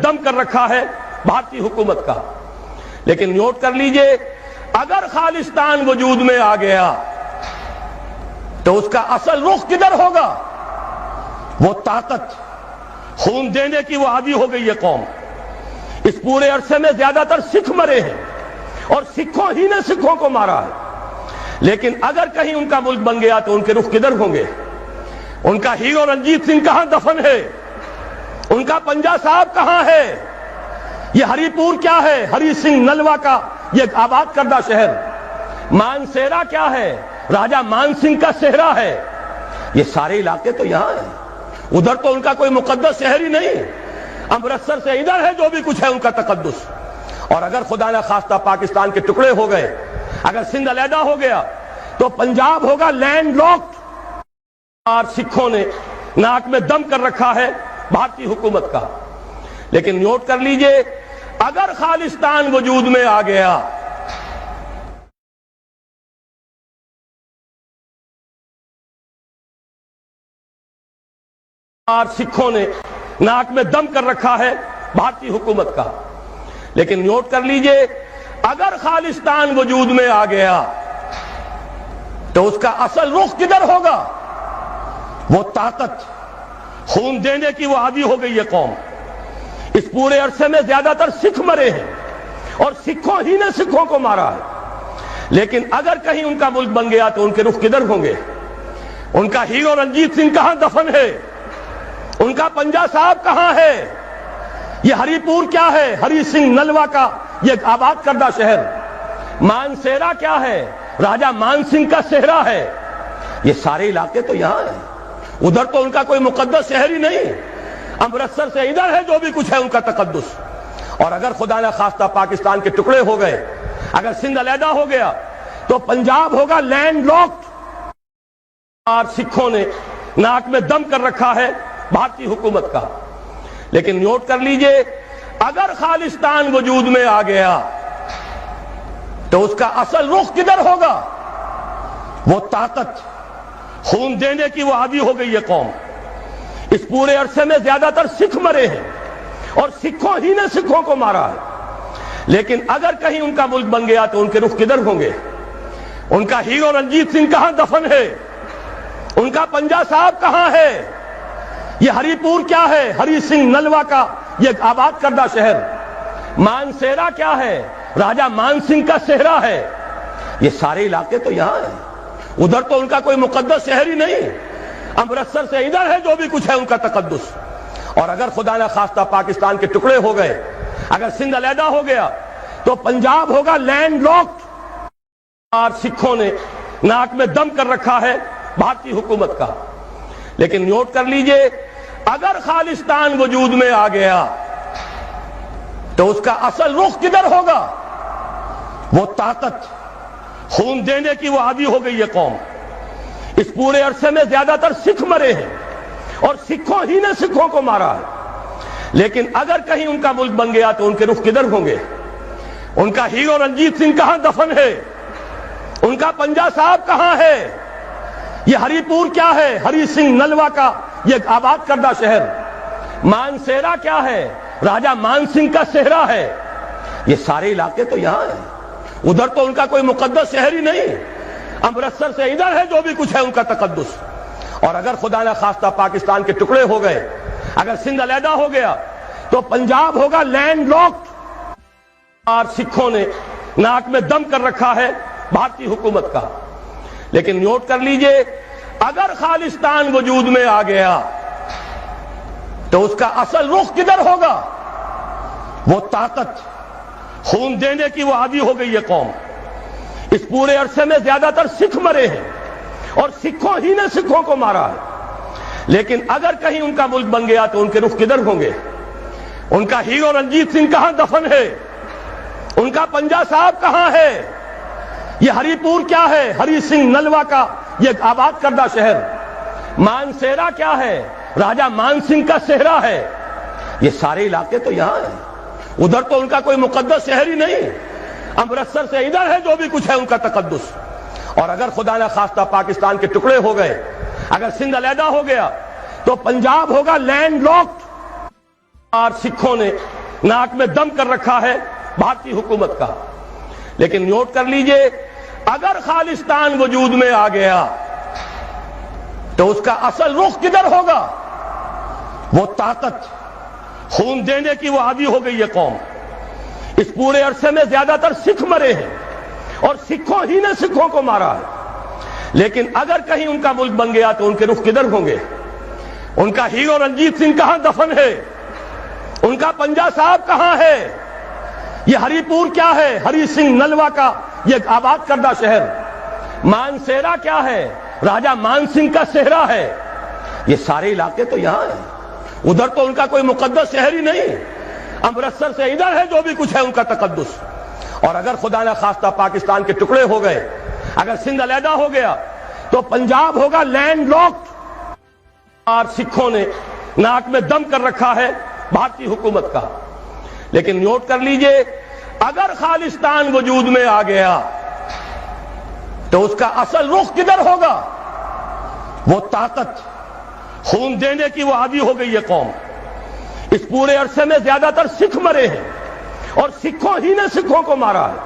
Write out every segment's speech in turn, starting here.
دم کر رکھا ہے بھارتی حکومت کا. لیکن نوٹ کر لیجئے اگر خالصتان وجود میں آ گیا تو اس کا اصل رخ کدھر ہوگا؟ وہ طاقت خون دینے کی وہ عادی ہو گئی ہے قوم. اس پورے عرصے میں زیادہ تر سکھ مرے ہیں اور سکھوں ہی نے سکھوں کو مارا ہے. لیکن اگر کہیں ان کا ملک بن گیا تو ان کے رخ کدھر ہوں گے؟ ان کا ہیرو رنجیت سنگھ کہاں دفن ہے؟ ان کا پنجا صاحب کہاں ہے؟ یہ ہری پور کیا ہے؟ ہری سنگھ نلوا کا یہ آباد کردہ شہر. مانسیرا کیا ہے؟ راجہ مان سنگھ کا صحرا ہے. یہ سارے علاقے تو یہاں ہیں. ادھر تو ان کا کوئی مقدس شہر ہی نہیں. امرتسر سے ادھر ہے جو بھی کچھ ہے ان کا تقدس. اور اگر خدا نہ خواستہ پاکستان کے ٹکڑے ہو گئے، اگر سندھ علیحدہ ہو گیا تو پنجاب ہوگا لینڈ لاکڈ. اور سکھوں نے ناک میں دم کر رکھا ہے بھارتی حکومت کا. لیکن نوٹ کر لیجئے اگر خالصتان وجود میں آ گیا اور سکھوں نے ناک میں دم کر رکھا ہے بھارتی حکومت کا. لیکن نوٹ کر لیجئے اگر خالصتان وجود میں آ گیا تو اس کا اصل رخ کدھر ہوگا؟ وہ طاقت خون دینے کی وہ عادی ہو گئی ہے قوم. اس پورے عرصے میں زیادہ تر سکھ مرے ہیں اور سکھوں ہی نے سکھوں کو مارا ہے. لیکن اگر کہیں ان کا ملک بن گیا تو ان کے رخ کدھر ہوں گے؟ ان کا ہیرو رنجیت سنگھ کہاں دفن ہے؟ ان کا پنجا صاحب کہاں ہے؟ یہ ہری پور کیا ہے؟ ہری سنگھ نلوا کا یہ آباد کردہ شہر. مانسیرا کیا ہے؟ راجہ مان سنگھ کا صحرا ہے. یہ سارے علاقے تو یہاں ہیں. ادھر تو ان کا کوئی مقدس شہر ہی نہیں. امرتسر سے ادھر ہے جو بھی کچھ ہے ان کا تقدس. اور اگر خدا نہ خواستہ پاکستان کے ٹکڑے ہو گئے، اگر سندھ علیحدہ ہو گیا تو پنجاب ہوگا لینڈ لاکڈ. اور سکھوں نے ناک میں دم کر رکھا ہے بھارتی حکومت کا. لیکن نوٹ کر لیجئے اگر خالصتان وجود میں آ گیا تو اس کا اصل رخ کدھر ہوگا؟ وہ طاقت خون دینے کی وہ عادی ہو گئی ہے قوم. اس پورے عرصے میں زیادہ تر سکھ مرے ہیں اور سکھوں ہی نے سکھوں کو مارا ہے. لیکن اگر کہیں ان کا ملک بن گیا تو ان کے رخ کدھر ہوں گے؟ ان کا ہیرو رنجیت سنگھ کہاں دفن ہے؟ ان کا پنجا صاحب کہاں ہے؟ یہ ہری پور کیا ہے؟ ہری سنگھ نلوا کا یہ آباد کردہ شہر. مانسیرا کیا ہے؟ راجہ مان سنگھ کا صحرا ہے. یہ سارے علاقے تو یہاں ہیں. ادھر تو ان کا کوئی مقدس شہر ہی نہیں. امرتسر سے ادھر ہے جو بھی کچھ ہے ان کا تقدس. اور اگر خدا نہ خواستہ پاکستان کے ٹکڑے ہو گئے، اگر سندھ علیحدہ ہو گیا تو پنجاب ہوگا لینڈ لاکڈ. اور سکھوں نے ناک میں دم کر رکھا ہے بھارتی حکومت کا. لیکن نوٹ کر لیجئے اگر خالصتان وجود میں آ گیا تو اس کا اصل رخ کدھر ہوگا؟ وہ طاقت خون دینے کی وہ عادی ہو گئی ہے قوم. اس پورے عرصے میں زیادہ تر سکھ مرے ہیں اور سکھوں ہی نے سکھوں کو مارا ہے. لیکن اگر کہیں ان کا ملک بن گیا تو ان کے رخ کدھر ہوں گے؟ ان کا ہیرو رنجیت سنگھ کہاں دفن ہے؟ ان کا پنجا صاحب کہاں ہے؟ یہ ہری پور کیا ہے؟ ہری سنگھ نلوا کا یہ آباد کردہ شہر. مانسیرا کیا ہے؟ راجہ مان سنگھ کا صحرا ہے. یہ سارے علاقے تو یہاں ہیں. ادھر تو ان کا کوئی مقدس شہر ہی نہیں. امرتسر سے ادھر ہے جو بھی کچھ ہے ان کا تقدس. اور اگر خدا نہ خواستہ پاکستان کے ٹکڑے ہو گئے، اگر سندھ علیحدہ ہو گیا تو پنجاب ہوگا لینڈ لاکڈ. اور سکھوں نے ناک میں دم کر رکھا ہے بھارتی حکومت کا. لیکن نوٹ کر لیجئے اگر خالصتان وجود میں آ گیا تو اس کا اصل رخ کدھر ہوگا؟ وہ طاقت خون دینے کی وہ عادی ہو گئی ہے قوم. اس پورے عرصے میں زیادہ تر سکھ مرے ہیں اور سکھوں ہی نے سکھوں کو مارا ہے. لیکن اگر کہیں ان کا ملک بن گیا تو ان کے رخ کدھر ہوں گے؟ ان کا ہیرو رنجیت سنگھ کہاں دفن ہے؟ ان کا پنجا صاحب کہاں ہے؟ یہ ہری پور کیا ہے؟ ہری سنگھ نلوا کا یہ آباد کردہ شہر. مانسیرا کیا ہے؟ راجہ مان سنگھ کا صحرا ہے. یہ سارے علاقے تو یہاں ہیں. ادھر تو ان کا کوئی مقدس شہر ہی نہیں. امرتسر سے ادھر ہے جو بھی کچھ ہے ان کا تقدس. اور اگر خدا نہ خواستہ پاکستان کے ٹکڑے ہو گئے، اگر سندھ علیحدہ ہو گیا تو پنجاب ہوگا لینڈ لاکڈ. اور سکھوں نے ناک میں دم کر رکھا ہے بھارتی حکومت کا. لیکن نوٹ کر لیجئے اگر خالصتان وجود میں آ گیا تو اس کا اصل رخ کدھر ہوگا؟ وہ طاقت خون دینے کی وہ عادی ہو گئی ہے قوم. اس پورے عرصے میں زیادہ تر سکھ مرے ہیں اور سکھوں ہی نے سکھوں کو مارا ہے. لیکن اگر کہیں ان کا ملک بن گیا تو ان کے رخ کدھر ہوں گے؟ ان کا ہیرو رنجیت سنگھ کہاں دفن ہے؟ ان کا پنجا صاحب کہاں ہے؟ یہ ہری پور کیا ہے؟ ہری سنگھ نلوا کا یہ آباد کردہ شہر. مانسیرا کیا ہے؟ راجہ مان سنگھ کا صحرا ہے. یہ سارے علاقے تو یہاں ہیں. ادھر تو ان کا کوئی مقدس شہر ہی نہیں. امرتسر سے ادھر ہے جو بھی کچھ ہے ان کا تقدس. اور اگر خدا نہ خواستہ پاکستان کے ٹکڑے ہو گئے، اگر سندھ علیحدہ ہو گیا تو پنجاب ہوگا لینڈ لاکڈ. اور سکھوں نے ناک میں دم کر رکھا ہے بھارتی حکومت کا. لیکن نوٹ کر لیجئے اگر خالصتان وجود میں آ گیا تو اس کا اصل رخ کدھر ہوگا؟ وہ طاقت خون دینے کی وہ عادی ہو گئی ہے قوم. اس پورے عرصے میں زیادہ تر سکھ مرے ہیں اور سکھوں ہی نے سکھوں کو مارا ہے.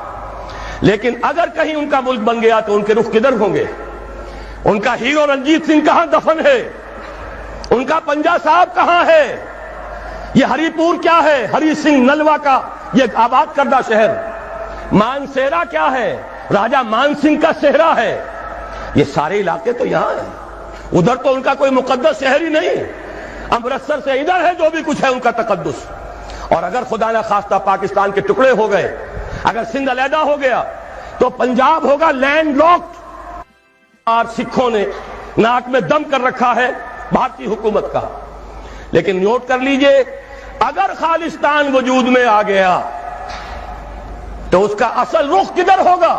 لیکن اگر کہیں ان کا ملک بن گیا تو ان کے رخ کدھر ہوں گے؟ ان کا ہیرو رنجیت سنگھ کہاں دفن ہے؟ ان کا پنجا صاحب کہاں ہے؟ یہ ہری پور کیا ہے؟ ہری سنگھ نلوا کا یہ آباد کردہ شہر. مانسیرا کیا ہے؟ راجہ مان سنگھ کا صحرا ہے. یہ سارے علاقے تو یہاں ہیں. ادھر تو ان کا کوئی مقدس شہر ہی نہیں. امرتسر سے ادھر ہے جو بھی کچھ ہے ان کا تقدس. اور اگر خدا نہ خواستہ پاکستان کے ٹکڑے ہو گئے، اگر سندھ علیحدہ ہو گیا تو پنجاب ہوگا لینڈ لاکڈ. اور سکھوں نے ناک میں دم کر رکھا ہے بھارتی حکومت کا. لیکن نوٹ کر لیجئے اگر خالصتان وجود میں آ گیا تو اس کا اصل رخ کدھر ہوگا؟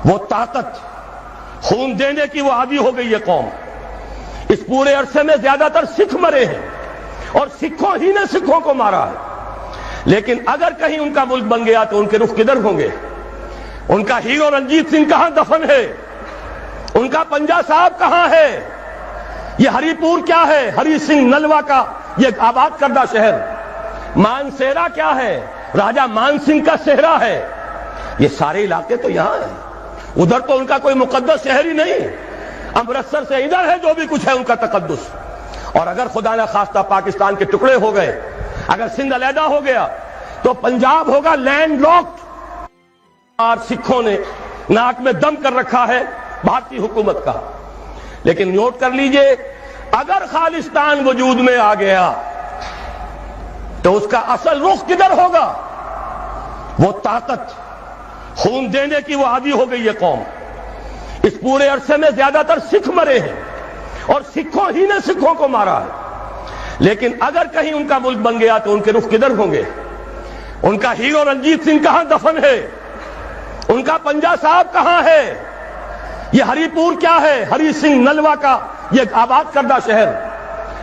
وہ طاقت خون دینے کی وہ عادی ہو گئی ہے قوم. اس پورے عرصے میں زیادہ تر سکھ مرے ہیں اور سکھوں ہی نے سکھوں کو مارا ہے. لیکن اگر کہیں ان کا ملک بن گیا تو ان کے رخ کدھر ہوں گے؟ ان کا ہیرو رنجیت سنگھ کہاں دفن ہے؟ ان کا پنجا صاحب کہاں ہے؟ یہ ہری پور کیا ہے؟ ہری سنگھ نلوا کا یہ آباد کردہ شہر. مانسیرا کیا ہے؟ راجہ مان سنگھ کا صحرا ہے. یہ سارے علاقے تو یہاں ہیں. ادھر تو ان کا کوئی مقدس شہر ہی نہیں. امرتسر سے ادھر ہے جو بھی کچھ ہے ان کا تقدس. اور اگر خدا نہ خواستہ پاکستان کے ٹکڑے ہو گئے، اگر سندھ علیحدہ ہو گیا تو پنجاب ہوگا لینڈ لاکڈ. اور سکھوں نے ناک میں دم کر رکھا ہے بھارتی حکومت کا. لیکن نوٹ کر لیجئے اگر خالصتان وجود میں آ گیا تو اس کا اصل رخ کدھر ہوگا؟ وہ طاقت خون دینے کی وہ عادی ہو گئی ہے قوم. اس پورے عرصے میں زیادہ تر سکھ مرے ہیں اور سکھوں ہی نے سکھوں کو مارا ہے. لیکن اگر کہیں ان کا ملک بن گیا تو ان کے رخ کدھر ہوں گے؟ ان کا ہیرو رنجیت سنگھ کہاں دفن ہے؟ ان کا پنجا صاحب کہاں ہے؟ یہ ہری پور کیا ہے؟ ہری سنگھ نلوا کا یہ آباد کردہ شہر.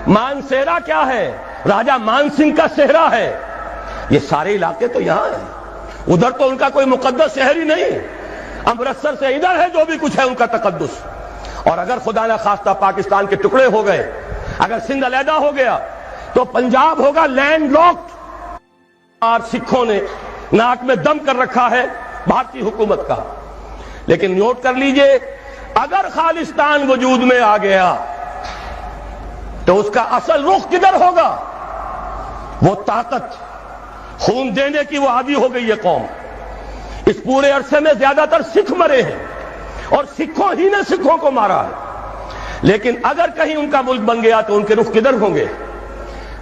مانسیرا کیا ہے؟ راجہ مان سنگھ کا صحرا ہے. یہ سارے علاقے تو یہاں ہیں. ادھر تو ان کا کوئی مقدس شہر ہی نہیں. امرتسر سے ادھر ہے جو بھی کچھ ہے ان کا تقدس. اور اگر خدا نہ خواستہ پاکستان کے ٹکڑے ہو گئے، اگر سندھ علیحدہ ہو گیا تو پنجاب ہوگا لینڈ لاکڈ. اور سکھوں نے ناک میں دم کر رکھا ہے بھارتی حکومت کا. لیکن نوٹ کر لیجئے اگر خالصتان وجود میں آ گیا تو اس کا اصل رخ کدھر ہوگا؟ وہ طاقت خون دینے کی وہ عادی ہو گئی ہے قوم. اس پورے عرصے میں زیادہ تر سکھ مرے ہیں اور سکھوں ہی نے سکھوں کو مارا ہے. لیکن اگر کہیں ان کا ملک بن گیا تو ان کے رخ کدھر ہوں گے؟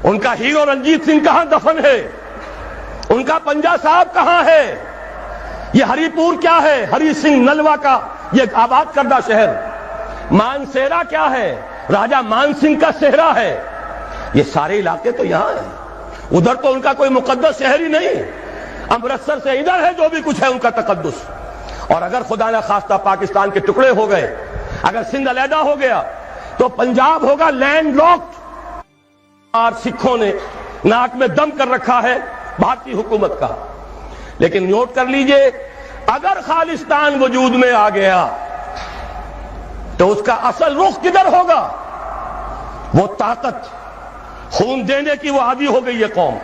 ان کا ہیرو رنجیت سنگھ کہاں دفن ہے؟ ان کا پنجا صاحب کہاں ہے؟ یہ ہری پور کیا ہے؟ ہری سنگھ نلوا کا یہ آباد کردہ شہر. مانسیرا کیا ہے؟ راجہ مان سنگھ کا صحرا ہے. یہ سارے علاقے تو یہاں ہیں. ادھر تو ان کا کوئی مقدس شہر ہی نہیں. امرتسر سے ادھر ہے جو بھی کچھ ہے ان کا تقدس. اور اگر خدا نہ خواستہ پاکستان کے ٹکڑے ہو گئے، اگر سندھ علیحدہ ہو گیا تو پنجاب ہوگا لینڈ لاکڈ. اور سکھوں نے ناک میں دم کر رکھا ہے بھارتی حکومت کا. لیکن نوٹ کر لیجئے اگر خالصتان وجود میں آ گیا تو اس کا اصل رخ کدھر ہوگا؟ وہ طاقت خون دینے کی وہ عادی ہو گئی ہے قوم.